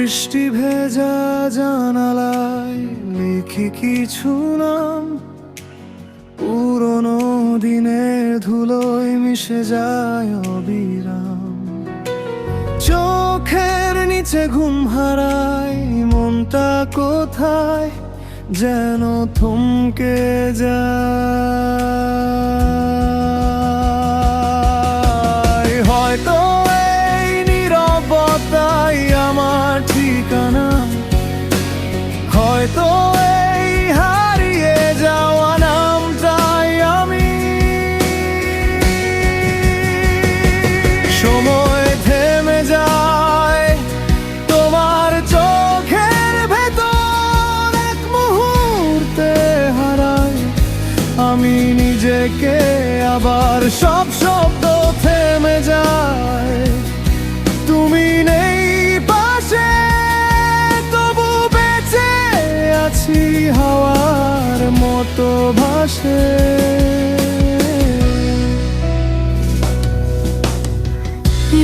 বৃষ্টি ভেজা জানালায় লিখি কিছু নাম, পুরনো দিনের ধুলোয় মিশে যায় অবিরাম। চোখের নিচে ঘুম হারায়, মনটা কোথায় যেন থমকে যায়। হয়তো এই নীরবতাই আমার ঠিকানা, হয়তো এই হারিয়ে যাওয়া নামটাই আমি। সময় থেমে যায় তোমার চোখের ভেতর, এক মুহূর্তে হারাই আমি নিজেকে আবার। সব শব্দ থেমে যায়, তুমি নেই পাশে, তবু বেঁচে আছি হাওয়ার মতো ভাসে।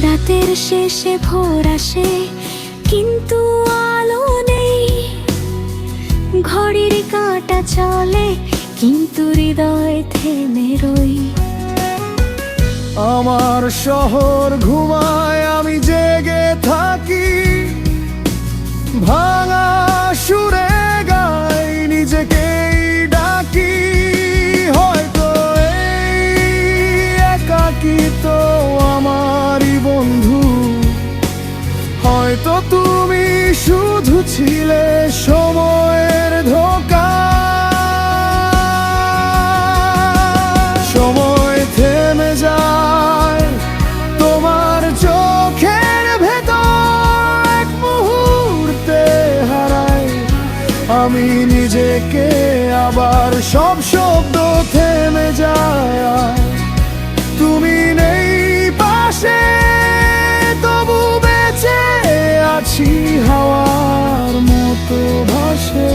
রাতের শেষে ভোর আসে কিন্তু আলো নেই, ঘড়ির কাঁটা চলে কিন্তু হৃদয় থেমে রই। আমার শহর ঘুমায়, আমি জেগে থাকি, ভাঙা সুরে গাই, নিজেকেই ডাকি। হয়তো এই একাকিত্ব আমারই বন্ধু, হয়তো তুমি শুধু ছিলে সময়ের ধোঁকা। সময় থেমে যায় তোমার চোখের ভেতর, এক মুহূর্তে হারাই আমি নিজেকে আবার। সব শব্দ থেমে যায়, তুমি নেই পাশে, তবু বেঁচে আছি হাওয়ার মতো ভাসে।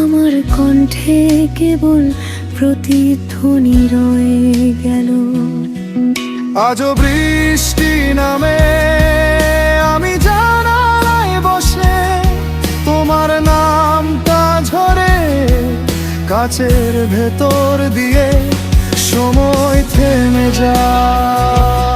আমার কণ্ঠে কেবল প্রতিধ্বনি রয়ে গেল। আজও বৃষ্টি নামে, আমি জানালায় বসে, তোমার নামটা ঝরে কাচের ভেতর দিয়ে। সময় থেমে যায়।